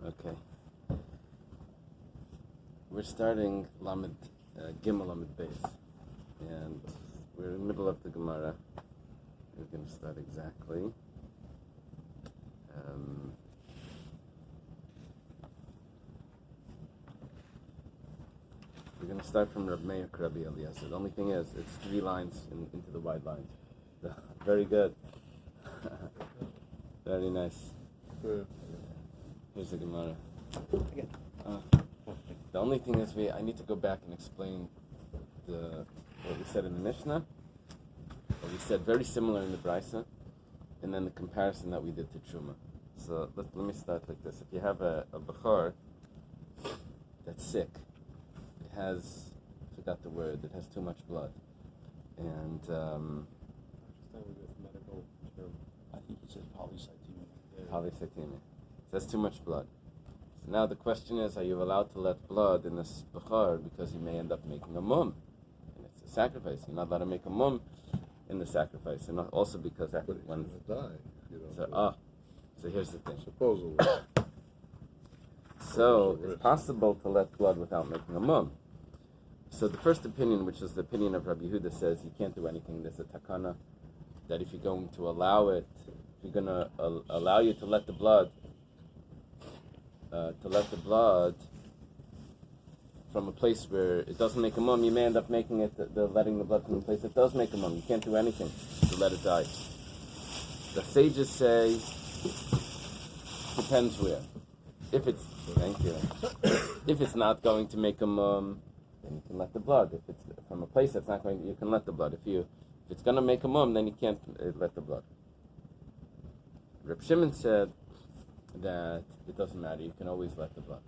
Okay. We're starting Lamed Gimel Lamed Bais, and we're in the middle of the Gemara. We're going to start exactly. We're going to start from Rabbi Eily. The only thing is, it's 3 lines into the wide lines. Very good. Very nice. Here's the Gemara. The only thing is, I need to go back and explain what we said in the Mishnah. What we said very similar in the Brisa, and then the comparison that we did to Truma. So let me start like this. If you have a Bechor that's sick, it has, I forgot the word, it has too much blood. And medical term. I think he says polycythemia. Polycythemia. So that's too much blood. So now the question is, are you allowed to let blood in this Bechor because you may end up making a mum? And it's a sacrifice. You're not allowed to make a mum in the sacrifice. And also because But he's going to die. So here's the thing. Supposedly. So it's possible to let blood without making a mum. So the first opinion, which is the opinion of Rabbi Yehuda, says you can't do anything. There's a takana that if you're going to allow it, if you're going to allow you to let the blood, from a place where it doesn't make a mum, you may end up making it letting the blood from a place that does make a mum. You can't do anything to let it die. The sages say depends where. If it's not going to make a mum, then you can let the blood. If it's from a place that's not going, you can let the blood. If it's going to make a mum, then you can't let the blood. Reb Shimon said that it doesn't matter. You can always let the blood.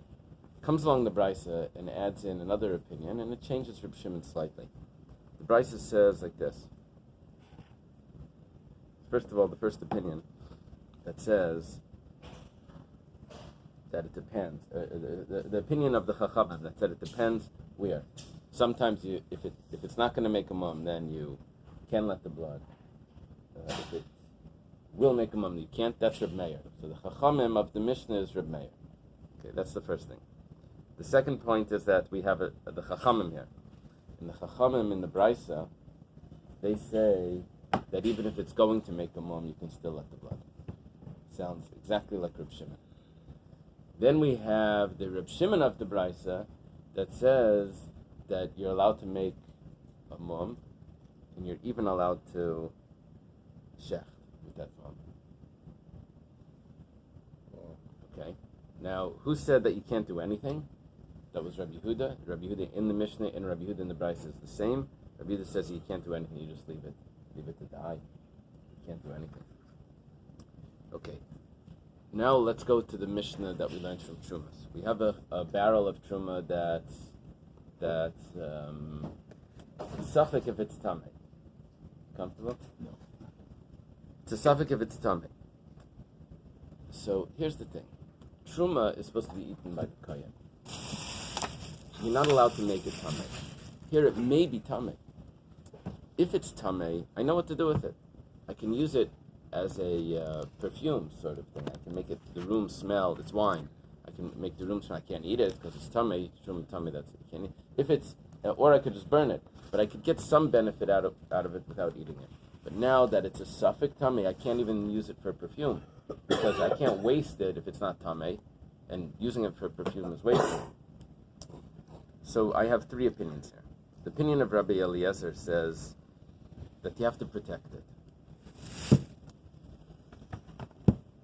Comes along the Brisa and adds in another opinion, and it changes Reb Shimon slightly. The Brisa says like this. First of all, the first opinion that says that it depends. The opinion of the Chachamim that said it depends where. Sometimes if it's not going to make a mum, then you can let the blood. If it will make a mum, you can't. That's Reb Meir. So the Chachamim of the Mishnah is Reb Meir. Okay, that's the first thing. The second point is that we have the Chachamim here. And the Chachamim in the Brisa, they say that even if it's going to make a mum, you can still let the blood. Sounds exactly like Reb Shimon. Then we have the Reb Shimon of the Brisa that says that you're allowed to make a mum, and you're even allowed to shecht with that mum. Okay. Now, who said that you can't do anything? That was Rabbi Yehuda. Rabbi Yehuda in the Mishnah and Rabbi Yehuda in the Brisa is the same. Rabbi Yehuda says you can't do anything, you just leave it to die. You can't do anything. Okay. Now let's go to the Mishnah that we learned from Trumas. We have a barrel of Truma that's suffix if it's Tameh. Comfortable? No. It's a suffix if it's Tameh. So here's the thing. Truma is supposed to be eaten by the Kohen. You're not allowed to make it Tameh. Here it may be Tameh. If it's Tameh, I know what to do with it. I can use it as a perfume sort of thing. I can make the room smell. It's wine. I can make the room smell. I can't eat it because it's Tameh. Tameh. That's it. You can't eat. If it's, or I could just burn it. But I could get some benefit out of it without eating it. But now that it's a suffix Tameh, I can't even use it for perfume because I can't waste it if it's not Tameh, and using it for perfume is wasted. So I have 3 opinions here. The opinion of Rabbi Eliezer says that you have to protect it.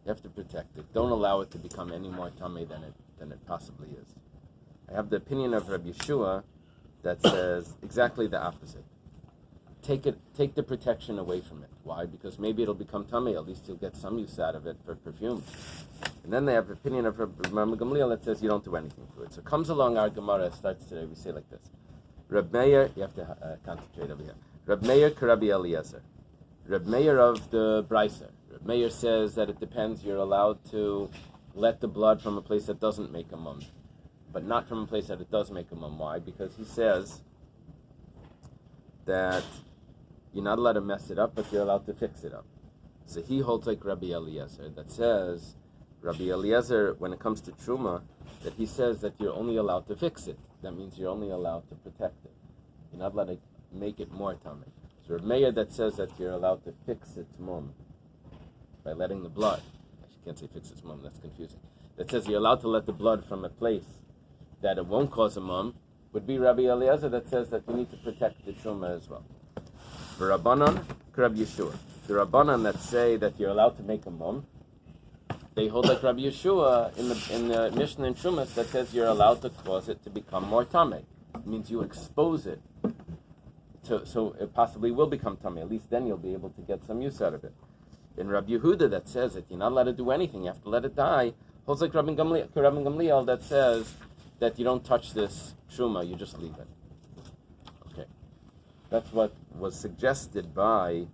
You have to protect it. Don't allow it to become any more tamei than it possibly is. I have the opinion of Rabbi Yeshua that says exactly the opposite. Take the protection away from it. Why? Because maybe it'll become tamei. At least you'll get some use out of it for perfume. And then they have the opinion of Rabbi Gamliel that says you don't do anything to it. So comes along our Gemara. It starts today. We say like this: Reb Meir. You have to concentrate over here. Reb Meir Rabbi Eliezer. Reb Meir of the Brisa. Reb Meir says that it depends. You're allowed to let the blood from a place that doesn't make a mum, but not from a place that it does make a mum. Why? Because he says that you're not allowed to mess it up, but you're allowed to fix it up. So he holds like Rabbi Eliezer that says Rabbi Eliezer, when it comes to truma, that he says that you're only allowed to fix it. That means you're only allowed to protect it. You're not allowed to make it more tummy. So Rabbi Meir that says that you're allowed to fix its mum by letting the blood. I can't say fix its mum, that's confusing. That says you're allowed to let the blood from a place that it won't cause a mum, would be Rabbi Eliezer that says that you need to protect the truma as well. For Rabbanan, Rabbi Yeshua. The Rabbanan that say that you're allowed to make a mum, they hold like Rabbi Yeshua in the Mishnah in Trumas that says you're allowed to cause it to become more tamei. It means you expose it, so it possibly will become tamei. At least then you'll be able to get some use out of it. In Rabbi Yehuda that says that you're not allowed to do anything, you have to let it die, holds like Rabbi Gamliel that says that you don't touch this truma, you just leave it. Okay, that's what was suggested by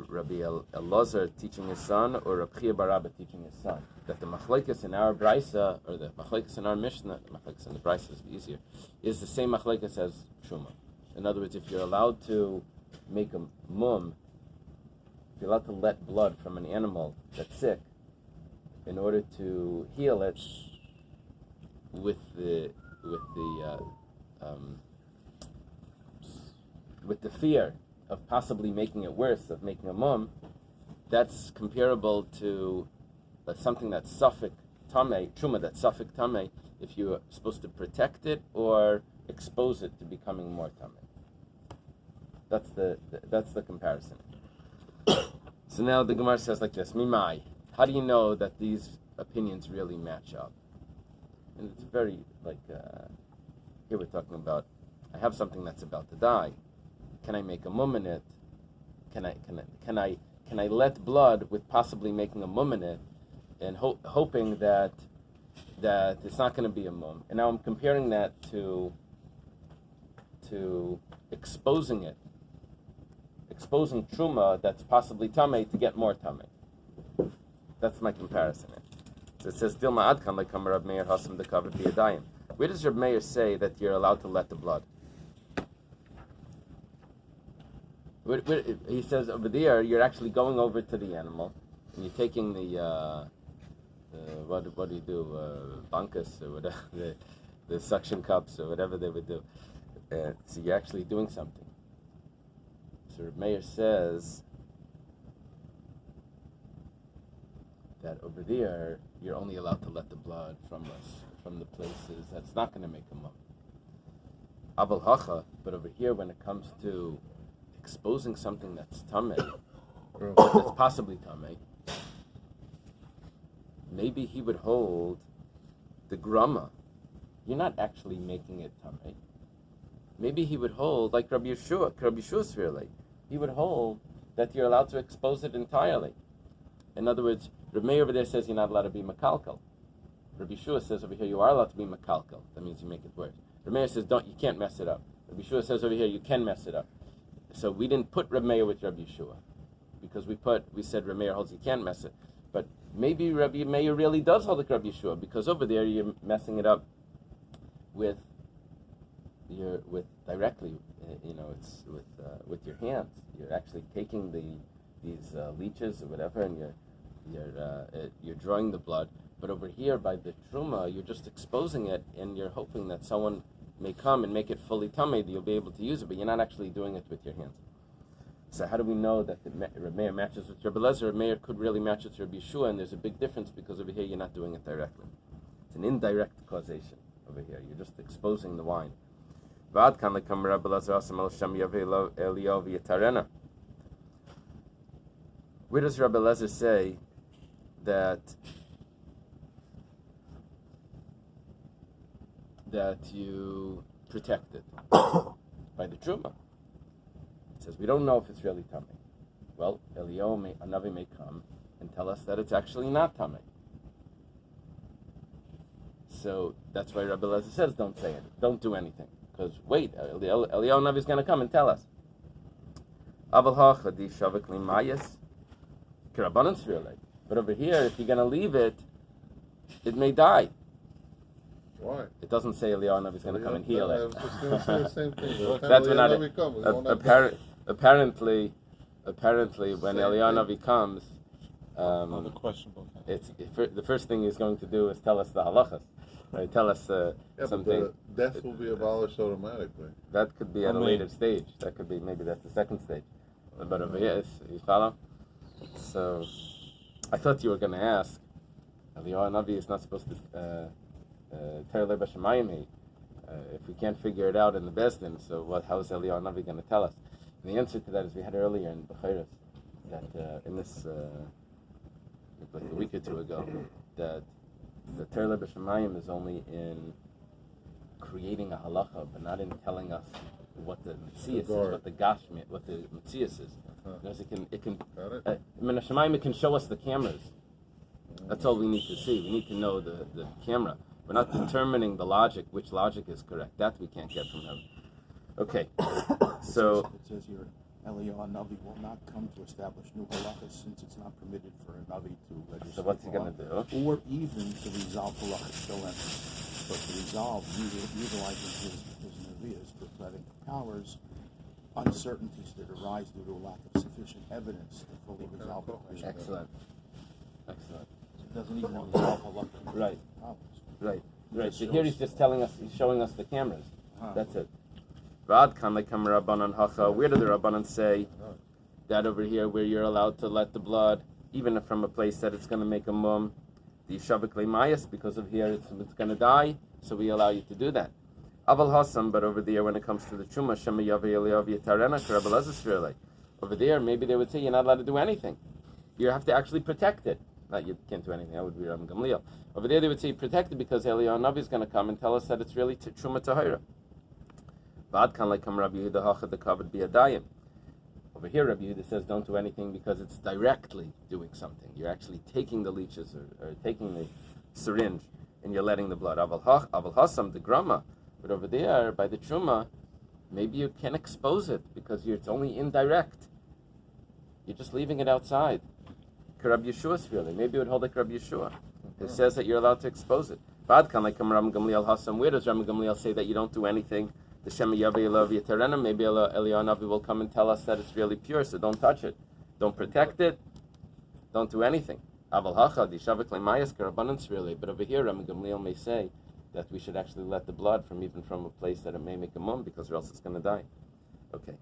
Rabbi Elazar teaching his son, or Rabbi Chia bar Abba teaching his son, that the machlekes in our brisa, or the machlekes in our Mishnah, the machlekes in the brisa is easier, is the same machlekes as truma. In other words, if you're allowed to make a mum, if you're allowed to let blood from an animal that's sick in order to heal it with the fear of possibly making it worse, of making a mum, that's comparable to something that's suffik tamei, truma that's suffik tamei, if you're supposed to protect it or expose it to becoming more tamei. That's the comparison. So now the Gemara says like this: Mimai, how do you know that these opinions really match up? And it's very here we're talking about, I have something that's about to die. Can I make a mum in it? Can I let blood with possibly making a mum in it, and hoping that it's not going to be a mum? And now I'm comparing that to exposing it, exposing truma that's possibly tamei to get more tamei. That's my comparison. So it says Dilma Adkan like Rab Meir Hasam the covered biyadayim. Where does Rab Meir say that you're allowed to let the blood? He says over there, you're actually going over to the animal, and you're taking the what do you do, bankas or whatever, the suction cups or whatever they would do. So you're actually doing something. So Reb Meir says that over there, you're only allowed to let the blood from the places that's not going to make a mum. Abel hacha, but over here, when it comes to exposing something that's tamei, that's possibly tamei, maybe he would hold the grama. You're not actually making it tamei. Maybe he would hold like Rabbi Yeshua's really. He would hold that you're allowed to expose it entirely. In other words, Rabbi Meir over there says you're not allowed to be makalkal. Rabbi Yeshua says over here you are allowed to be makalkal. That means you make it worse. Rabbi Meir says you can't mess it up. Rabbi Yeshua says over here you can mess it up. So we didn't put Rabbi Meir with Rabbi Yeshua because we said Rabbi Meir holds you can't mess it. But maybe Rabbi Meir really does hold like Rabbi Yeshua, because over there you're messing it up with directly. It's with your hands. You're actually taking these leeches or whatever, and you're drawing the blood. But over here by the truma, you're just exposing it, and you're hoping that someone may come and make it fully tamei, that you'll be able to use it, but you're not actually doing it with your hands. So how do we know that Rabbi Meir matches with Rabbi Elazar? Rabbi Meir could really match with Rabbi Yeshua, and there's a big difference because over here you're not doing it directly. It's an indirect causation over here. You're just exposing the wine. Where does Rabbi Elazar say that you protect it by the truma? It says we don't know if it's really tamei. Well, a Navi may come and tell us that it's actually not tamei. So that's why Rabbi Elazar says don't say it, don't do anything. Because wait, Eliyahu Navi is going to come and tell us. But over here, if you're going to leave it, it may die. Why? It doesn't say Eliyahu Navi is going to come and heal it. The same thing. That's when apparently when Eliyahu Navi comes, another questionable thing. the first thing he's going to do is tell us the halachas, right? Tell us something. But the death will be abolished automatically. That could be at a later stage. That could be, maybe that's the second stage. But over here, you follow? So, I thought you were going to ask, Eliyahu Navi is not supposed to Terele B'Shemayim if we can't figure it out in the Besdin, so how is Eliyahu Navi going to tell us? And the answer to that is we had earlier in Bechoros that in this, like a week or two ago, that the Terele B'Shemayim is only in creating a halacha, but not in telling us what the Metzias is, what the Gashmi, what the Metzias is. Because it can Menachem, it can show us the cameras. That's all we need to see. We need to know the camera. We're not determining the logic, which logic is correct. That we can't get from him. Okay, so it says here, Eliyahu Navi will not come to establish new halachas since it's not permitted for a Navi to legislate. So what's he going to do? Or even to resolve halachas. But to resolve, utilizing his Naviya's prophetic powers, uncertainties that arise due to a lack of sufficient evidence to fully resolve the question. Excellent. So it doesn't even resolve halachas. Right. Problems. Right. So here he's just telling us, he's showing us the cameras. That's it. Where do the Rabbanan say that over here where you're allowed to let the blood, even from a place that it's going to make a mum, the Shavik Mayas, because of here it's going to die, so we allow you to do that. Aval Hassam, but over there when it comes to the Truma, Shema Yavi Eliyav Yatarena, Karabelazisraelite. Over there, maybe they would say you're not allowed to do anything. You have to actually protect it. Not you can't do anything, that would be Ram Gamliel. Over there they would say protect it because Eliyahu Navi is going to come and tell us that it's really Truma Tahira. Over here, Rabbi Yehuda says don't do anything because it's directly doing something. You're actually taking the leeches or taking the syringe and you're letting the blood. Aval Hassam, the grama. But over there, by the Truma, maybe you can expose it because it's only indirect. You're just leaving it outside. Rabbi Yeshua's feeling. Maybe it would hold like Rabbi Yeshua. It says that you're allowed to expose it. Where does Rabbi Gamliel say that you don't do anything? The Shema Yavi Elav Yatarena, maybe Eliyahu Navi will come and tell us that it's really pure, so don't touch it. Don't protect it. Don't do anything. Aval Hacha, the Shavik Lemayas Karabbanans really. But over here, Rabbi Gamliel may say that we should actually let the blood even from a place that it may make a mum, because or else it's going to die. Okay.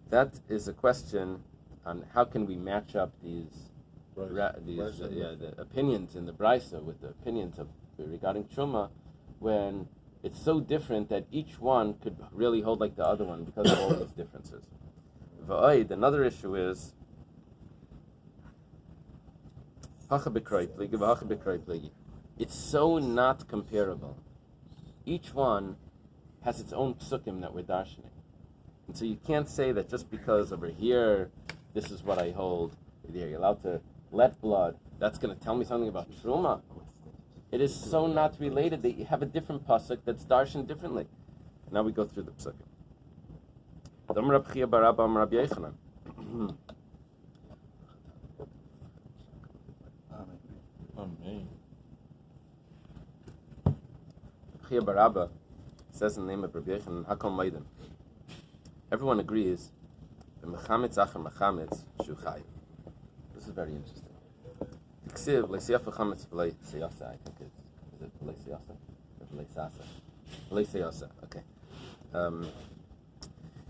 That is a question on how can we match up the opinions in the Brisa with the opinions regarding Truma, when it's so different that each one could really hold like the other one because of all these differences. Another issue is it's so not comparable. Each one has its own psukim that we're darshaning. And so you can't say that just because over here, this is what I hold, you're allowed to let blood, that's going to tell me something about Truma. It is so not related that you have a different pasuk that's darshan differently. Now we go through the psukim. Chia Barabba says in the name of Rabbi Yochanan, Hakol Maiden. Everyone agrees that Mechametz Acher Mechametz Shu Chayiv. This is very interesting. Ksiv Leisiaf Mechametz V'lei Seyasa, I think is it V'lei Seyasa? Or V'lei Sasa? V'lei Seyasa, okay.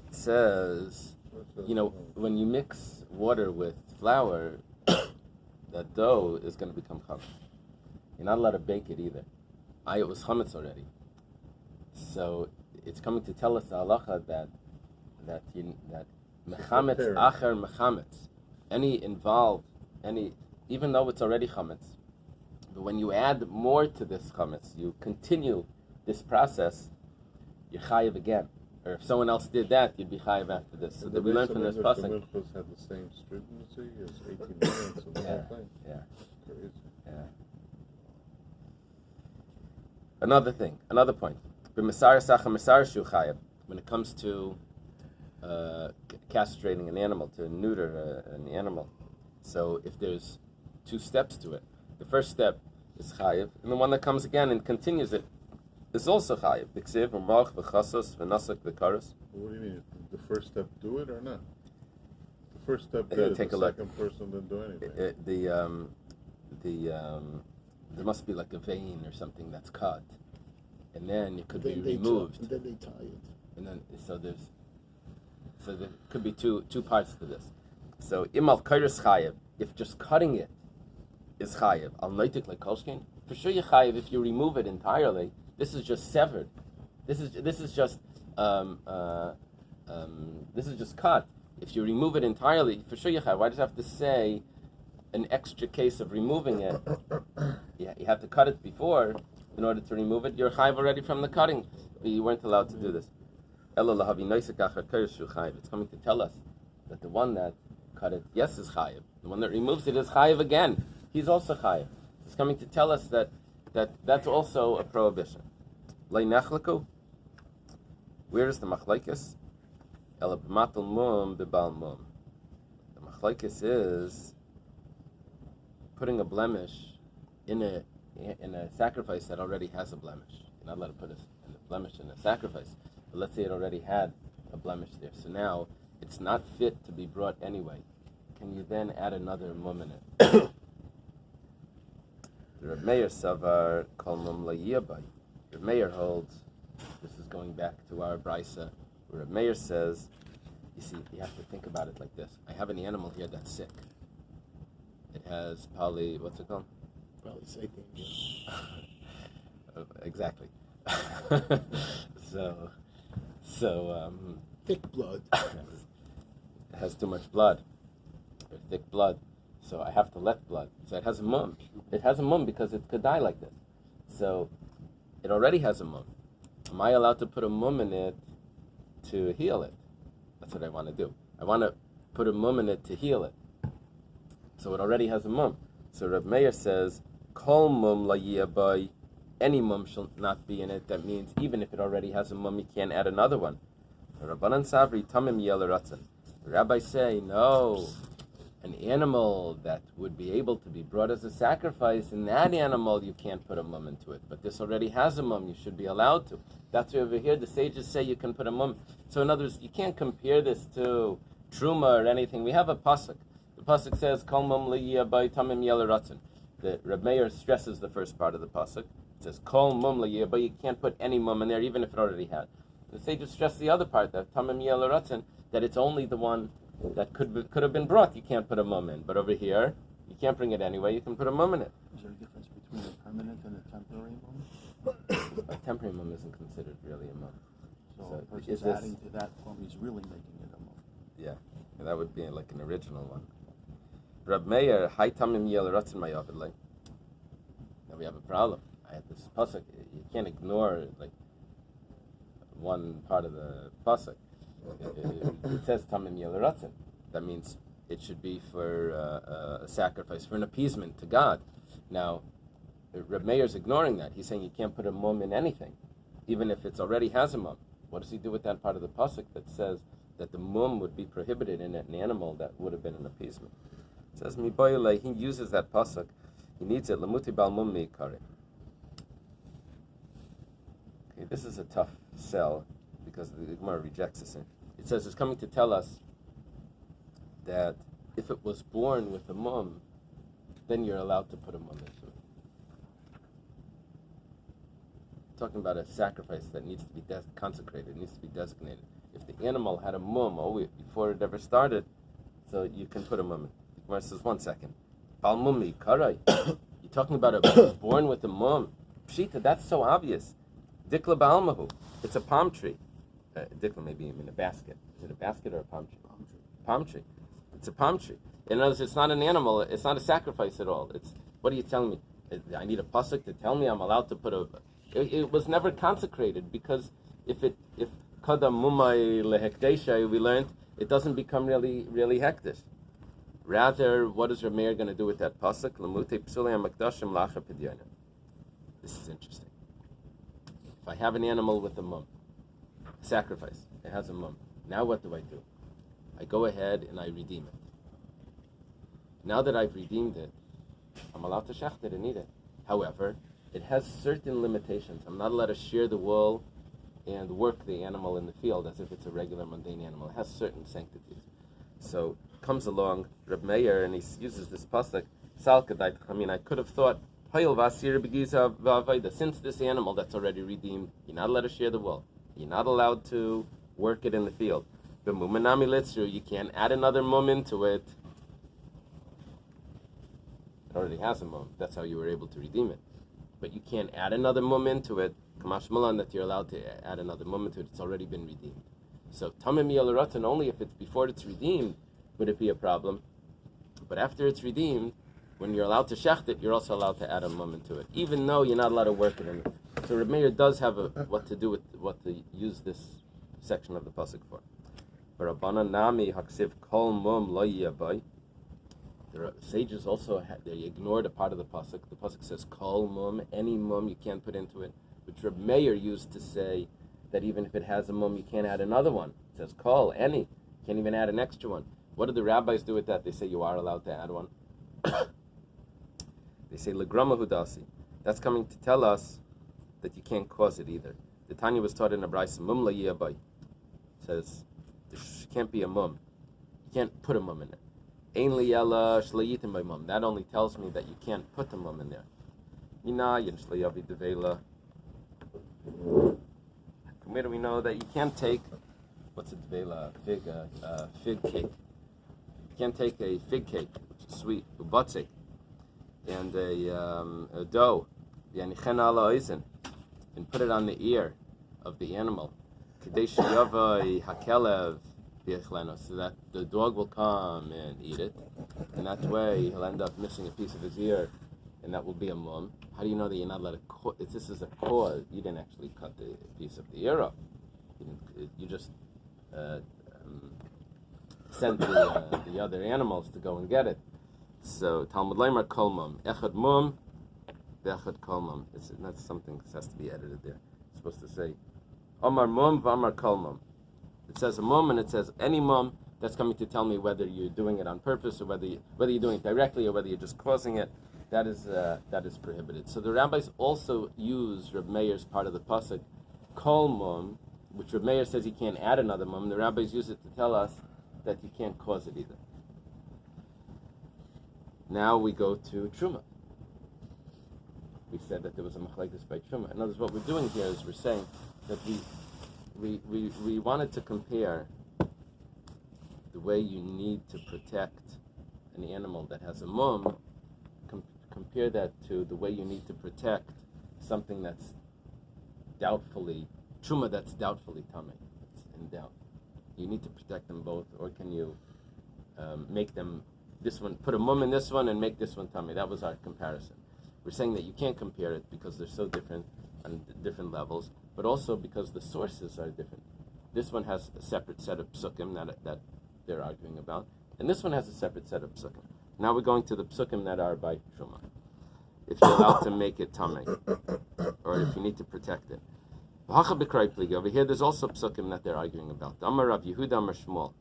It says, when you mix water with flour, that dough is going to become chametz. You're not allowed to bake it either. It was chametz already. So it's coming to tell us the halacha that mechametz acher mechametz, even though it's already chametz, but when you add more to this chametz, you continue this process, you're chayiv again. Or if someone else did that, you'd be chayiv after this. So that we learn from this pasuk. The minchas had the same stringency as 18 minutes of the whole thing. Yeah. Crazy. Yeah. Another point. When it comes to castrating an animal, to neuter an animal, so if there's two steps to it, the first step is chayiv, and the one that comes again and continues it is also chayiv. What do you mean? The first step, do it or not? The first step Yeah, there, take the a look. second person didn't do anything. There must be like a vein or something that's cut, and then it could be And removed. then they tie it. And then so there could be two parts to this. So imal kairos chayev, if just cutting it is chayev, al noitik like kolshkin, for sure you chayev if you remove it entirely. This is just severed. This is just cut. If you remove it entirely, for sure you chayev. Why does it have to say an extra case of removing it? Yeah, you have to cut it before in order to remove it. You're chayev already from the cutting, but you weren't allowed to do this. It's coming to tell us that the one that cut it, yes, is chayev. The one that removes it is chayev again. He's also chayev. It's coming to tell us that's also a prohibition. Where is the machlekes? The machlekes is putting a blemish in a sacrifice that already has a blemish. You're not allowed to put a blemish in a sacrifice. But let's say it already had a blemish there. So now it's not fit to be brought anyway. Can you then add another mum in it? The Reb Meir Savar Kol Mum Layiyabay. Reb Meir holds, this is going back to our Brisa, where Reb Meir says, you see, you have to think about it like this. I have an animal here that's sick. It has what's it called? Polysaccharine. Exactly. So Thick blood. it has too much blood, or thick blood, so I have to let blood. So it has a mum. It has a mum because it could die like this. So it already has a mum. Am I allowed to put a mum in it to heal it? That's what I want to do. I want to put a mum in it to heal it. So it already has a mum. So Reb Meir says, Kol mum layiyabay, any mum shall not be in it. That means even if it already has a mum, you can't add another one. Rabbanan Savri Tamim Yel Ratzon. The rabbis say, no, an animal that would be able to be brought as a sacrifice, in that animal you can't put a mum into it. But this already has a mum, you should be allowed to. That's why over here the sages say you can put a mum. So in other words, you can't compare this to truma or anything. We have a pasuk. The pasuk says, Kol mum liyabay tamim yel ratzon. The Reb Meir stresses the first part of the pasuk. It says, Kol mum liyabay, you can't put any mum in there, even if it already had. The sages stress the other part, that tamim yel ratzon, that it's only the one that could have been brought. You can't put a mum in. But over here, you can't bring it anyway. You can put a mum in it. Is there a difference between a permanent and a temporary mum? A temporary mum isn't considered really a mum. So So a person's adding to that mum, he's really making it a mum. Yeah, that would be like an original one. Reb Meir, Hai Tamim Yel Ratzon Mayavidlei. Now we have a problem. I have this pasuk. You can't ignore like one part of the pasuk. It says Tamim Yel Ratzon. That means it should be for a sacrifice, for an appeasement to God. Now, Reb Meir's ignoring that. He's saying you can't put a mum in anything, even if it already has a mum. What does he do with that part of the pasuk that says that the mum would be prohibited in an animal that would have been an appeasement? It says Miboyle, he uses that pasuk. He needs it. Lamuti bal mum meikare. Okay, this is a tough sell because the Gemara rejects this. It says it's coming to tell us that if it was born with a mum, then you're allowed to put a mum into it. Talking about a sacrifice that needs to be consecrated, needs to be designated. If the animal had a mum before it ever started, so you can put a mum in. The Gemara says, 1 second. Bal mum meikarai. You're talking about a born with a mum. Pshita, that's so obvious. Dikla ba'almahu. It's a palm tree. Dikla maybe in a basket. Is it a basket or a palm tree? Palm tree. It's a palm tree. In other words, it's not an animal. It's not a sacrifice at all. It's, what are you telling me? I need a pasuk to tell me I'm allowed to put a... It was never consecrated because if kadam mumai lehekdesha, we learned it doesn't become really hekdesh. Rather, what is Reb Meir going to do with that pasuk? Lamute psulei hamakdashim lacha pidyonim. This is interesting. If I have an animal with a mum, sacrifice, it has a mum. Now what do? I go ahead and I redeem it. Now that I've redeemed it, I'm allowed to shecht it and eat it. However, it has certain limitations. I'm not allowed to shear the wool and work the animal in the field as if it's a regular mundane animal. It has certain sanctities. So comes along Reb Meir and he uses this pasuk, Sal Kedai Chamin. I could have thought, since this animal that's already redeemed, you're not allowed to share the wool. You're not allowed to work it in the field. You can't add another mum into it. It already has a mum. That's how you were able to redeem it. But you can't add another mum into it. Kamash Malan, that you're allowed to add another mum into it. It's already been redeemed. So Tamim Yaluratan, only if it's before it's redeemed would it be a problem. But after it's redeemed, when you're allowed to shecht it, you're also allowed to add a mum into it, even though you're not allowed to work it in it. So Reb Meir does have what to do with what to use this section of the pasuk for. Rabbanan nami haksiv kol mum lo yabai. The sages also they ignored a part of the pasuk. The pasuk says kol mum, any mum you can't put into it, which Reb Meir used to say that even if it has a mum, you can't add another one. It says kol, any, you can't even add an extra one. What did the rabbis do with that? They say you are allowed to add one. They say legrama hudasi. That's coming to tell us that you can't cause it either. The Tanya was taught in a Bais, mum la yabai. It says there can't be a mum. You can't put a mum in it. Eily shleyitim by mum. That only tells me that you can't put the mum in there. From where do we know that you can't take what's a devela? Fig cake. You can't take a fig cake, which is sweet, ubotzik, and a dough, and put it on the ear of the animal, so that the dog will come and eat it, and that way he'll end up missing a piece of his ear, and that will be a mum. How do you know that you're not allowed to if this is a cause, you didn't actually cut the piece of the ear off. You just sent the other animals to go and get it. So Talmud Leimer kol mum, echad mum, ve'echad kol mum. That's something that has to be edited there. It's supposed to say Amar mum v'amar kol mum. It says a mum and it says any mum. That's coming to tell me whether you're doing it on purpose or whether you're doing it directly or whether you're just causing it. That is prohibited. So the rabbis also use Reb Meir's part of the pasuk, kol mum, which Reb Meir says you can't add another mum. The rabbis use it to tell us that you can't cause it either. Now we go to Truma. We said that there was a machlekes by Truma. In other words, what we're doing here is we're saying that we wanted to compare the way you need to protect an animal that has a mum, compare that to the way you need to protect something that's doubtfully, Truma that's doubtfully tummy, it's in doubt. You need to protect them both, or can you make them, this one, put a mum in this one and make this one tummy? That was our comparison. We're saying that you can't compare it because they're so different on different levels, but also because the sources are different. This one has a separate set of psukim that they're arguing about, and this one has a separate set of psukim. Now we're going to the psukim that are by Truma. If you're allowed to make it tummy, or if you need to protect it. Over here, there's also psukim that they're arguing about. Amar Rav Yehuda Amar Shmuel.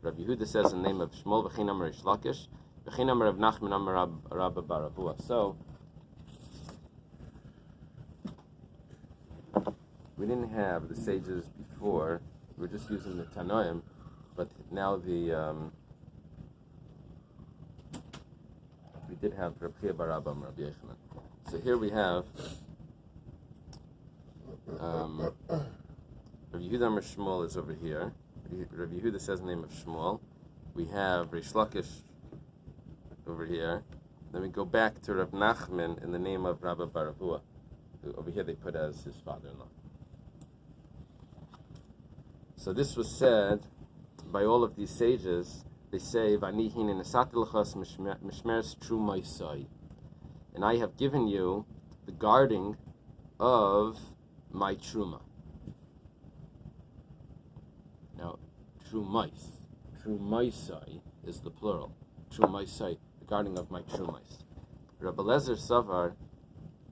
Rav Yehuda says in the name of Shmuel, V'chein Amar Rish Lakish, V'chein Amar Rav Nachman Amar Rabba bar Avua. So, we didn't have the sages before. We were just using the Tanoim, but now we did have Rav Chia bar Abba Amar Rabbi Yochanan. So here we have Rav Yehuda Amar Shmuel is over here. Rav Yehuda says the name of Shmuel. We have Rish Lakish over here. Then we go back to Rav Nachman in the name of Rabba bar Avua. Over here they put as his father-in-law. So this was said by all of these sages. They say, "Vanihin in esatilchas mishmeres trumaisai," and I have given you the guarding of my truma. Now, trumaisai is the plural. Trumaisai, the guarding of my trumais. Rabbi Eliezer Savar,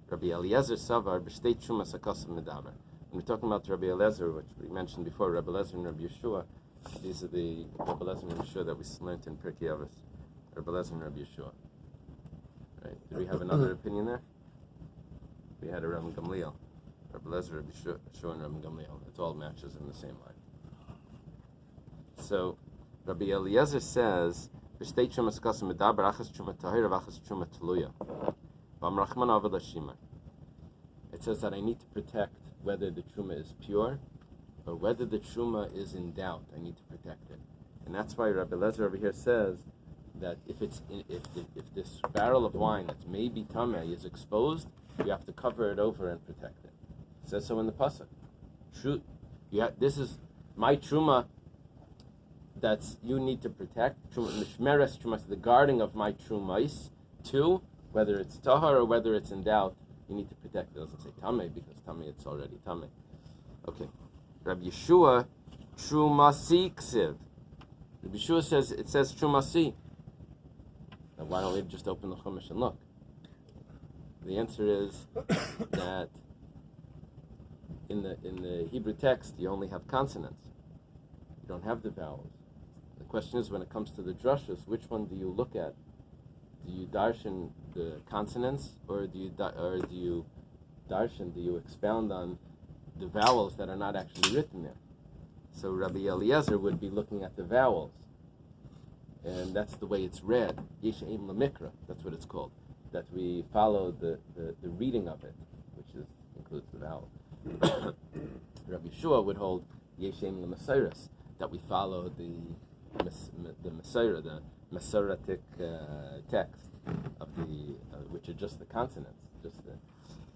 b'shtei trumas hakasav medaber. When we're talking about Rabbi Eliezer, which we mentioned before, Rabbi Eliezer and Rabbi Yeshua, these are the Rabbi Eliezer and Yeshua that we learned in Pirkei Avos. Rabbi Eliezer and Rabbi Yeshua. Right? Did we have another opinion there? We had a Rabbi Gamliel. Rabbi Eliezer, Rabbi Yeshua, and Rabbi Gamliel. It all matches in the same line. So, Rabbi Eliezer says, "B'shtei trumas kasim medaber achas truma tahira v'achas truma teluya." V'amrachman avad l'shimar. It says that I need to protect whether the truma is pure or whether the truma is in doubt. I need to protect it, and that's why Rabbi Eliezer over here says that if this barrel of wine that's maybe tameh is exposed, you have to cover it over and protect it. It says so in the pasuk. This is my truma that's you need to protect. Mishmeres truma, the guarding of my trumais. Two, whether it's tahar or whether it's in doubt, you need to protect it. It doesn't say tameh because tameh it's already tameh. Okay, Rabbi Yeshua trumasi ksiv. Rabbi Yeshua says it says trumasi. Now why don't we just open the Chumash and look? The answer is that in the Hebrew text you only have consonants. You don't have the vowels. The question is, when it comes to the drushes, which one do you look at? Do you darshan the consonants, or do you expound on the vowels that are not actually written there? So Rabbi Eliezer would be looking at the vowels, and that's the way it's read. Yeshaim lemikra, that's what it's called. That we follow the reading of it, which includes the vowel. Rabbi Yeshua would hold Yeshaim lemasiris, that we follow the Masorah, the Masoratic text of which are just the consonants.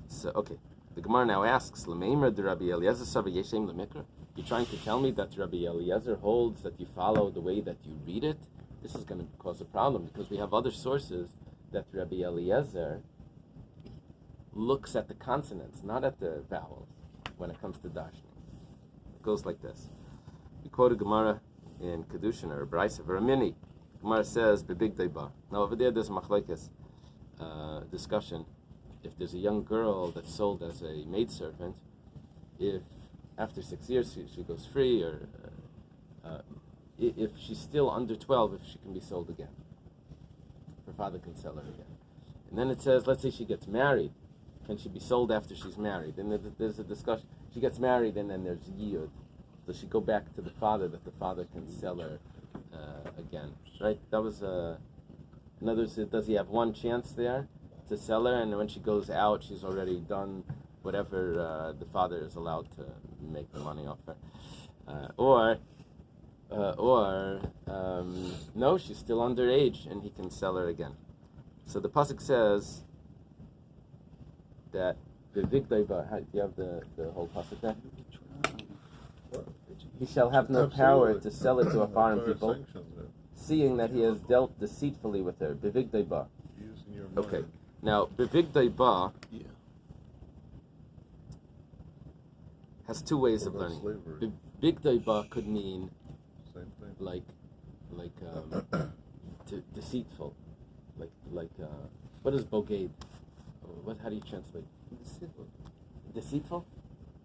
So okay. The Gemara now asks, L'meimer de Rabbi Eliezer Sava Yeshem Lemikra? You're trying to tell me that Rabbi Eliezer holds that you follow the way that you read it? This is going to cause a problem because we have other sources that Rabbi Eliezer looks at the consonants, not at the vowels, when it comes to darshaning. It goes like this. We quote a Gemara in Kedushin or a Bais or a Mini. Gemara says, "Bebig deibar." Now over there's a machlekes discussion. If there's a young girl that's sold as a maidservant, if after 6 years she goes free, or if she's still under 12, if she can be sold again, her father can sell her again. And then it says, let's say she gets married, can she be sold after she's married? And there's a discussion. She gets married, and then there's yiyud. Does she go back to the father that the father can sell her again? Right? That was in other words, does he have one chance there to sell her, and when she goes out, she's already done whatever the father is allowed to make the money off her, or no, she's still underage, and he can sell her again. So the pasuk says that the vigdaiba. Do you have the whole pasuk there? He shall have no power to sell it to a foreign people, seeing that he has dealt deceitfully with her. Bevigdaiba. Okay. Now, bevigdaiba has two ways of learning. Bevigdaiba could mean like deceitful. Like what is bogade? How do you translate? Deceitful?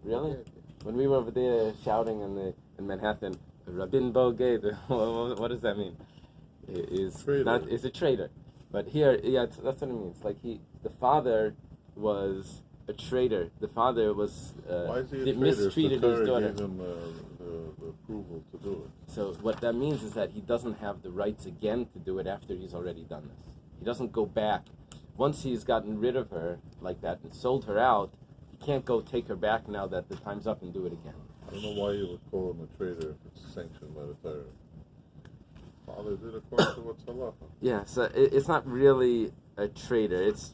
Really? When we were over there shouting in Manhattan, Rabin Bogey, what does that mean? Is a traitor. But here, that's what it means. Like the father was a traitor. The father was mistreated his daughter. Gave him the approval to do it. So what that means is that he doesn't have the rights again to do it after he's already done this. He doesn't go back. Once he's gotten rid of her like that and sold her out, he can't go take her back now that the time's up and do it again. I don't know why you would call him a traitor if it's sanctioned by the Torah. Father did according to what's halacha. Yeah, so it's not really a traitor. It's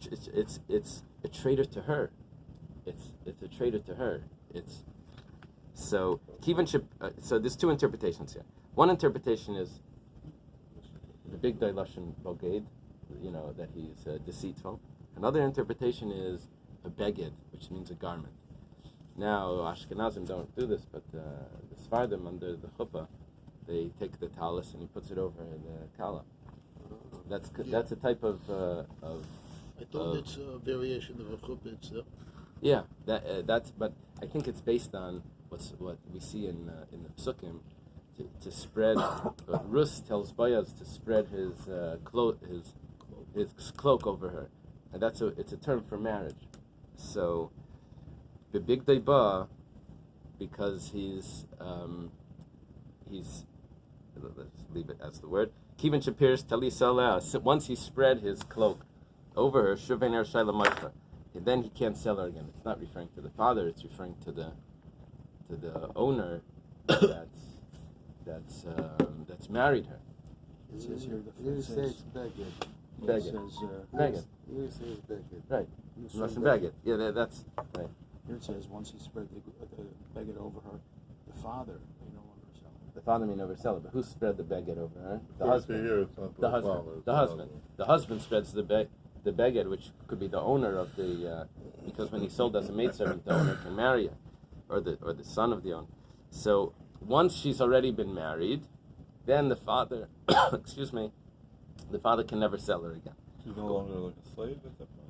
a traitor to her. It's a traitor to her. So there's two interpretations here. One interpretation is the big Lashon Boged, that he's deceitful. Another interpretation is a beged, which means a garment. Now, Ashkenazim don't do this, but the Sfardim under the chuppah, they take the talis and he puts it over the kala. That's a type of. I thought it's a variation of a chuppah itself. Yeah, that's. But I think it's based on what we see in the psukim to spread. Rus tells Boaz to spread his cloak over her, and it's a term for marriage. So, the big deiba, because he's let's leave it as the word. Kivan Shapirs Talisala. Once he spread his cloak over her, Shuvener Shaila Mashra, and then he can't sell her again. It's not referring to the father; it's referring to the owner that's married her. It says here You say it's Beged. Beged. Beged. You say it's Beged. Right. Russian Beged. Yeah, that's right. Here it says once he spread the beged over her, the father may no longer sell it. The father may never sell it, but who spread the beged over her? The According to husband. here, it's not The husband. father, it's The husband. The husband spreads the beged, which could be the owner of the, because when he sold as a maidservant, the owner can marry her, or the son of the owner. So once she's already been married, then the father, excuse me, the father can never sell her again. She's no longer like a slave at that point.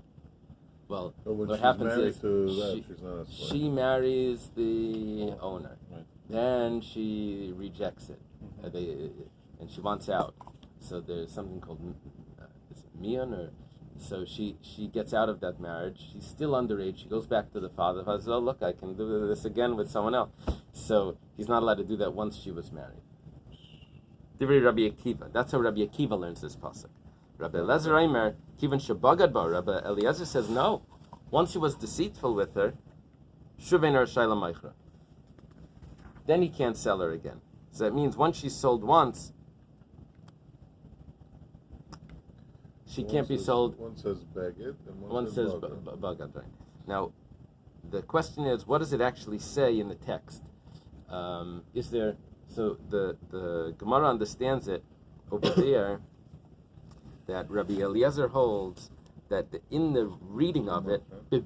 Well, But when what she's happens married is to that, she's not a slave. she marries the owner. Right. Then she rejects it, and she wants out. So there's something called is it mian, or so she gets out of that marriage. She's still underage. She goes back to the father. The father says, "Oh, look, I can do this again with someone else." So he's not allowed to do that once she was married. Divrei Rabbi Akiva. That's how Rabbi Akiva learns this pasuk. Rabbi Eliezer Aimer, Kivan Shabagad Bar. Rabbi Eliezer says no. Once he was deceitful with her, Shuvener Shaila Meichra. Then he can't sell her again. So that means once she's sold once, she can't be sold. One says Beged, and One says Bagad, right? Now, the question is, what does it actually say in the text? Is there? So the Gemara understands it over there that Rabbi Eliezer holds that in the reading of it,